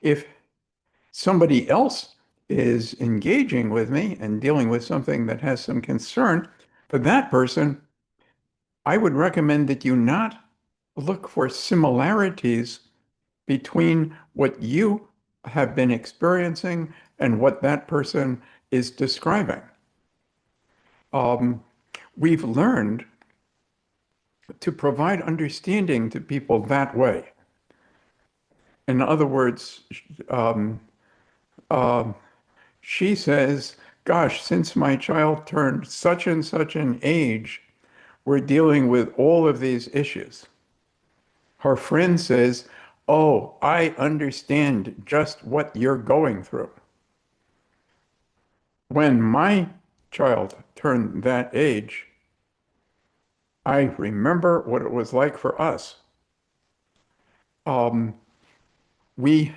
If somebody else is engaging with me and dealing with something that has some concern, for that person, I would recommend that you not look for similarities between what you have been experiencing and what that person is describing. Um, we've learned to provide understanding to people that way. In other words, um, uh, she says, gosh, since my child turned such and such an age, we're dealing with all of these issues. Her friend says, oh, I understand just what you're going through. When my child turned that age, I remember what it was like for us. Um, we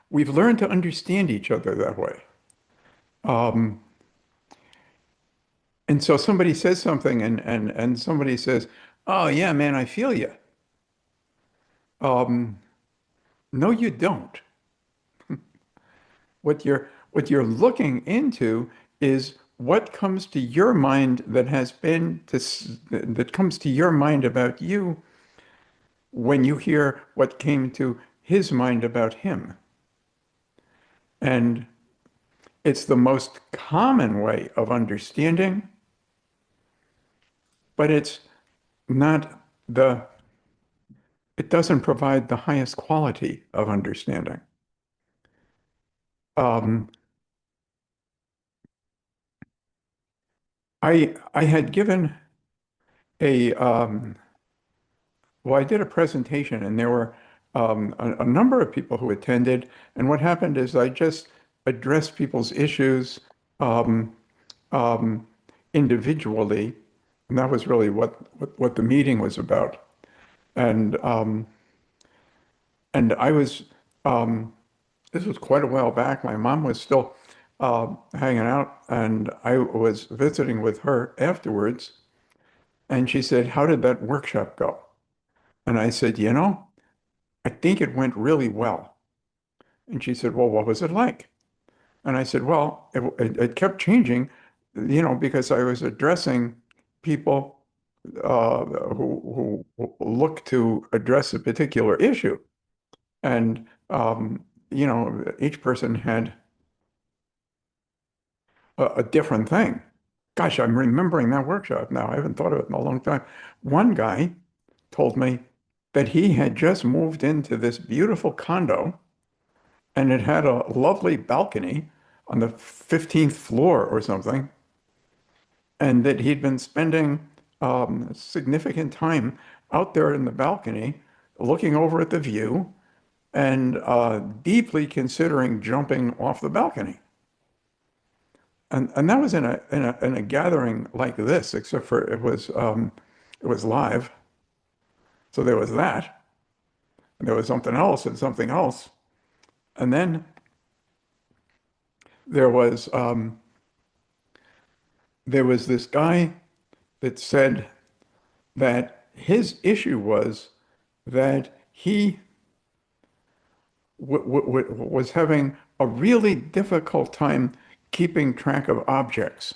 we've learned to understand each other that way. Um, and so somebody says something and somebody says, "Oh yeah, man, I feel you." No, you don't. What you're looking into is what comes to your mind that comes to your mind about you when you hear what came to his mind about him. And it's the most common way of understanding, but not the, it doesn't provide the highest quality of understanding. Um, I had given a, well, I did a presentation and there were a number of people who attended. And what happened is I just addressed people's issues um, um, individually. And that was really what the meeting was about. And and I was, this was quite a while back. My mom was still hanging out, and I was visiting with her afterwards. And she said, how did that workshop go? And I said, I think it went really well. And she said, well, what was it like? And I said, well, it kept changing, because I was addressing people who look to address a particular issue. And, each person had a different thing. Gosh, I'm remembering that workshop now. I haven't thought of it in a long time. One guy told me that he had just moved into this beautiful condo and it had a lovely balcony on the 15th floor or something, and that he'd been spending significant time out there in the balcony looking over at the view and deeply considering jumping off the balcony. And that was in a gathering like this, except for it was live. So there was that, and there was something else and something else. And then there was there was this guy that said that his issue was that he was having a really difficult time keeping track of objects,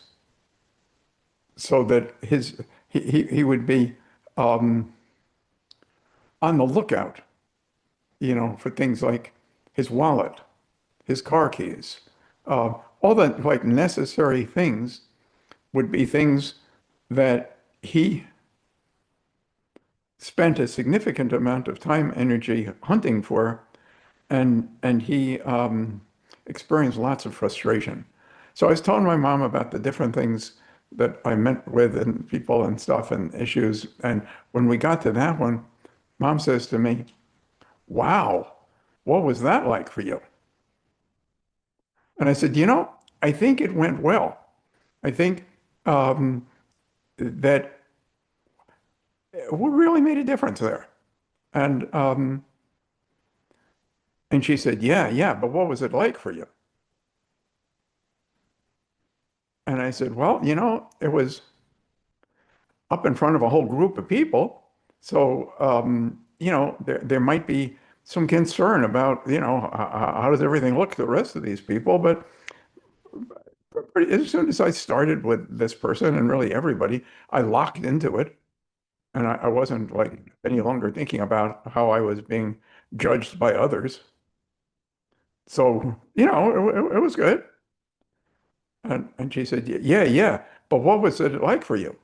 so that he would be um, on the lookout, for things like his wallet, his car keys, all the like necessary things would be things that he spent a significant amount of time, energy hunting for, and he experienced lots of frustration. So I was telling my mom about the different things that I met with and people and stuff and issues. And when we got to that one, mom says to me, wow, what was that like for you? And I said, I think it went well. I think um, that we really made a difference there. And and she said, yeah, yeah, but what was it like for you? And I said, well, it was up in front of a whole group of people. So, there might be some concern about, how does everything look to the rest of these people? But as soon as I started with this person and really everybody, I locked into it. And I wasn't like any longer thinking about how I was being judged by others. So, it was good. And she said, yeah, yeah. But what was it like for you?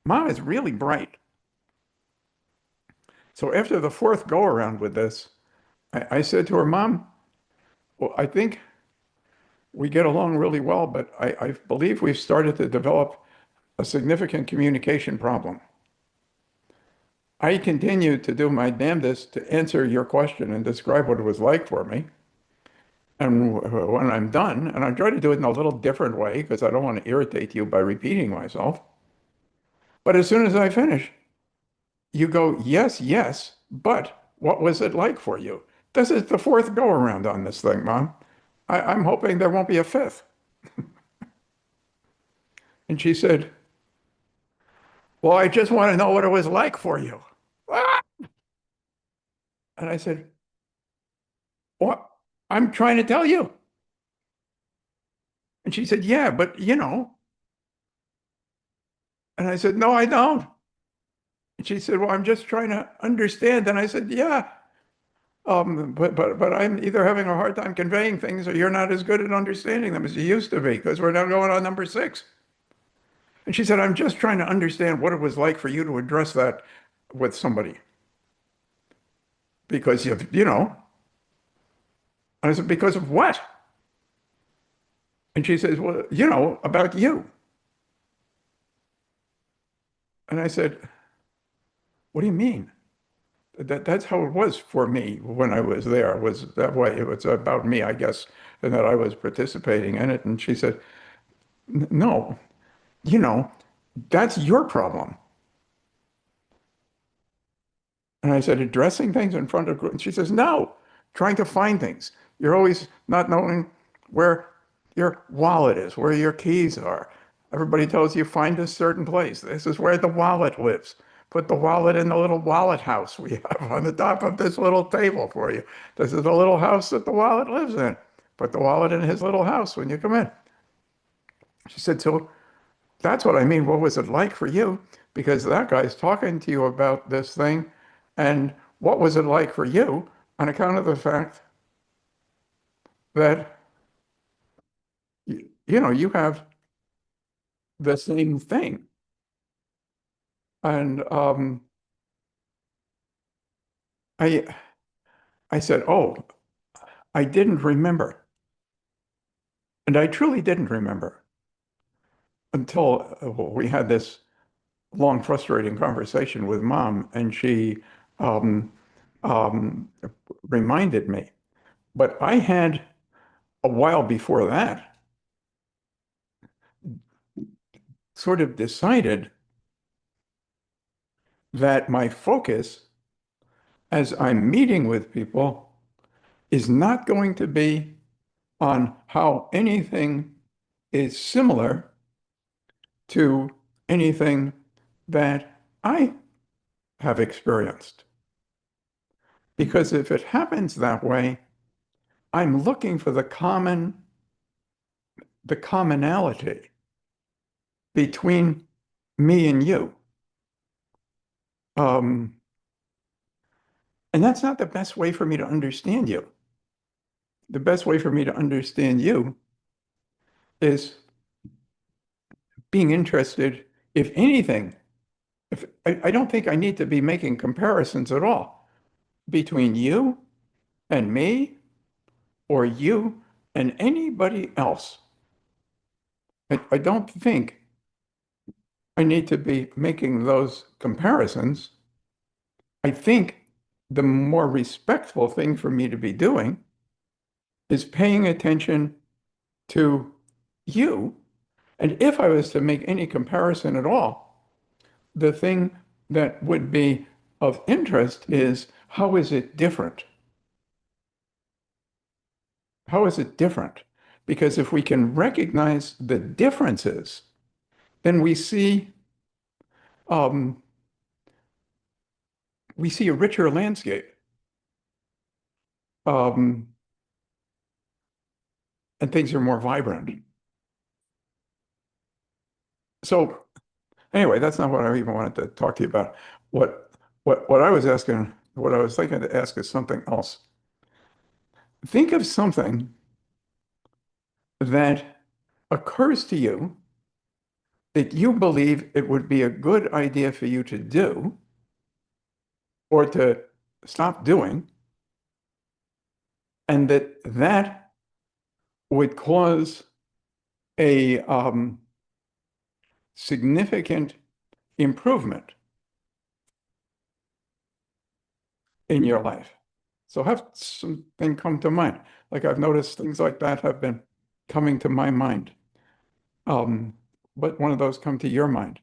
Mom is really bright. So after the fourth go around with this, I said to her, Mom, well, I think we get along really well, but I believe we've started to develop a significant communication problem. I continue to do my damnedest to answer your question and describe what it was like for me. And when I'm done, and I try to do it in a little different way because I don't want to irritate you by repeating myself. But as soon as I finish, you go, yes, yes, but what was it like for you? This is the fourth go around on this thing, Mom. I'm hoping there won't be a fifth. And she said, well, I just want to know what it was like for you. Ah! And I said, what? I'm trying to tell you. And she said, yeah, but And I said, no, I don't. And she said, well, I'm just trying to understand. And I said, yeah, but I'm either having a hard time conveying things or you're not as good at understanding them as you used to be because we're now going on number six. And she said, I'm just trying to understand what it was like for you to address that with somebody because And I said, because of what? And she says, well, about you. And I said, what do you mean? That's how it was for me when I was there. It was that way. It was about me, I guess, and that I was participating in it. And she said, no, you know, that's your problem. And I said, addressing things in front of group. And she says, no, trying to find things. You're always not knowing where your wallet is, where your keys are. Everybody tells you find a certain place. This is where the wallet lives. Put the wallet in the little wallet house we have on the top of this little table for you. This is the little house that the wallet lives in. Put the wallet in his little house when you come in. She said, so that's what I mean. What was it like for you? Because that guy's talking to you about this thing. And what was it like for you on account of the fact that, you have the same thing. And I, I said, oh, I didn't remember. And I truly didn't remember until we had this long, frustrating conversation with Mom. And she um, um, reminded me. But I had a while before that sort of decided that my focus as I'm meeting with people is not going to be on how anything is similar to anything that I have experienced. Because if it happens that way, I'm looking for the commonality between me and you. Um, and that's not the best way for me to understand you. The best way for me to understand you is being interested, if anything, if I don't think I need to be making comparisons at all between you and me or you and anybody else. I don't think I need to be making those comparisons. I think the more respectful thing for me to be doing is paying attention to you. And if I was to make any comparison at all, the thing that would be of interest is how is it different? How is it different? Because if we can recognize the differences, then we see um, we see a richer landscape. Um, and things are more vibrant. So anyway, that's not what I even wanted to talk to you about. What what I was asking, what I was thinking to ask is something else. Think of something that occurs to you that you believe it would be a good idea for you to do or to stop doing, and that would cause a significant improvement in your life. So have something come to mind. Like I've noticed things like that have been coming to my mind. Um, but one of those come to your mind.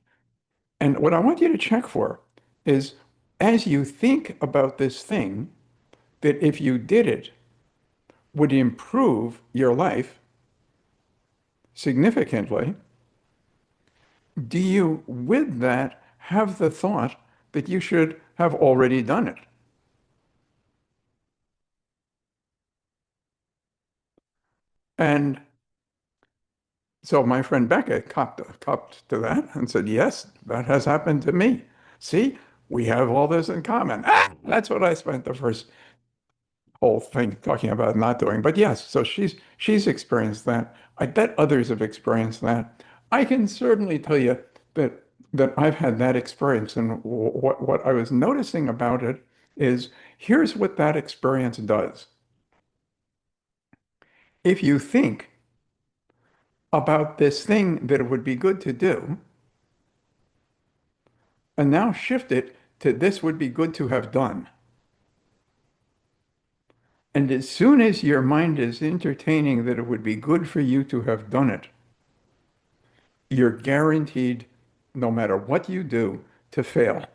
And what I want you to check for is as you think about this thing, that if you did it, would improve your life significantly, do you, with that, have the thought that you should have already done it? And so my friend Becca copped to that and said, yes, that has happened to me. See, we have all this in common. Ah, that's what I spent the first whole thing talking about not doing. But yes, so she's experienced that. I bet others have experienced that. I can certainly tell you that I've had that experience. And what I was noticing about it is here's what that experience does. If you think about this thing that it would be good to do, and now shift it to this would be good to have done. And as soon as your mind is entertaining that it would be good for you to have done it, you're guaranteed, no matter what you do, to fail.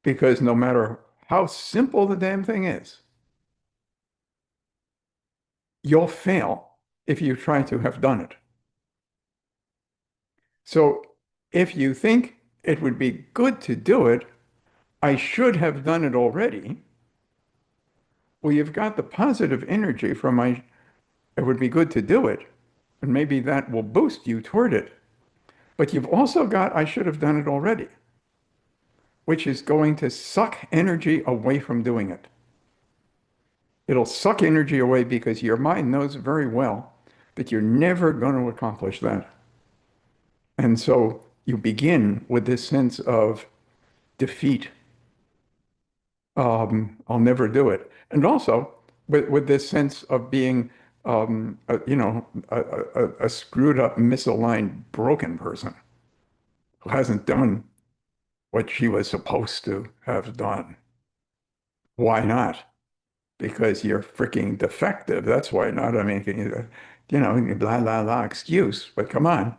Because no matter how simple the damn thing is, you'll fail if you try to have done it. So if you think it would be good to do it, I should have done it already. Well, you've got the positive energy from it would be good to do it. And maybe that will boost you toward it. But you've also got, I should have done it already, which is going to suck energy away from doing it. It'll suck energy away because your mind knows very well that you're never going to accomplish that. And so you begin with this sense of defeat. I'll never do it. And also with this sense of being, a screwed up, misaligned, broken person who hasn't done what she was supposed to have done. Why not? Because you're freaking defective. That's why not. I mean, blah, blah, blah excuse. But come on.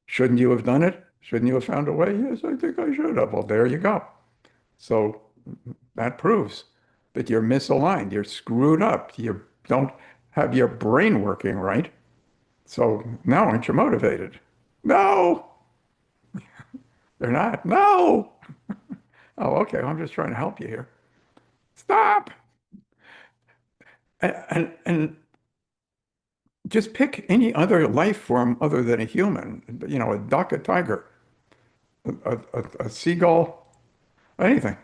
Shouldn't you have done it? Shouldn't you have found a way? Yes, I think I should have. Well, there you go. So that proves that you're misaligned. You're screwed up. You don't have your brain working right. So now aren't you motivated? No, they're not. No. Oh, okay. I'm just trying to help you here. Stop. And just pick any other life form other than a human, a duck, a tiger, a seagull, anything.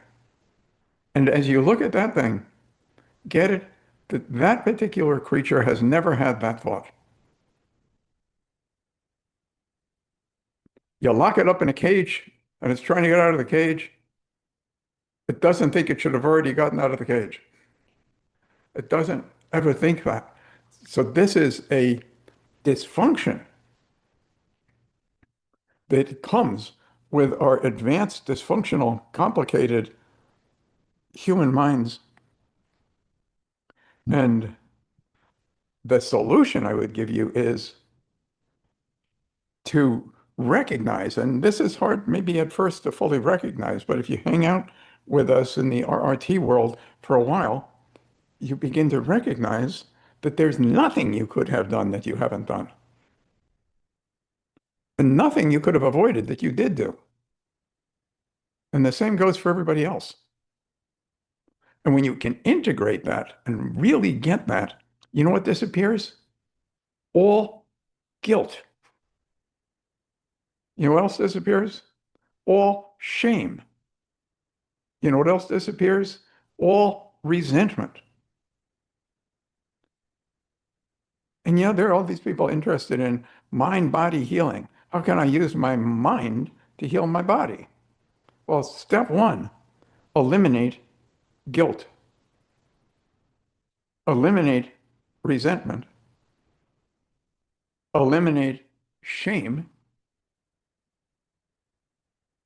And as you look at that thing, get it that that particular creature has never had that thought. You lock it up in a cage and it's trying to get out of the cage. It doesn't think it should have already gotten out of the cage. It doesn't ever think that. So this is a dysfunction that comes with our advanced, dysfunctional, complicated human minds. And the solution I would give you is to recognize, and this is hard maybe at first to fully recognize, but if you hang out with us in the RRT world for a while, you begin to recognize that there's nothing you could have done that you haven't done. and nothing you could have avoided that you did do. And the same goes for everybody else. And when you can integrate that and really get that, you know what disappears? All guilt. You know what else disappears? All shame. You know what else disappears? All resentment. And there are all these people interested in mind-body healing. How can I use my mind to heal my body? Well, step one, eliminate guilt, eliminate resentment, eliminate shame.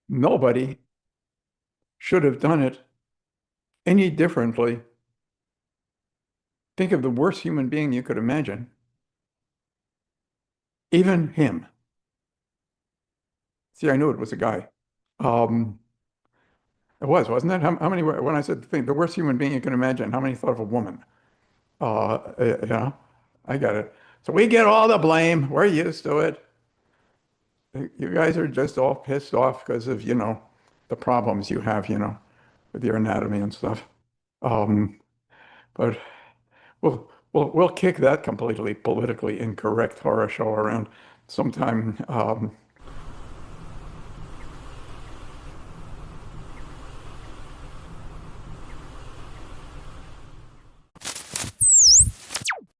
Nobody should have done it any differently. Think of the worst human being you could imagine, even him. See, I knew it was a guy. Um, it was, wasn't it? How many, when I said the worst human being you can imagine, how many thought of a woman? I got it. So we get all the blame. We're used to it. You guys are just all pissed off because of, the problems you have, with your anatomy and stuff. Um, but we'll kick that completely politically incorrect horror show around sometime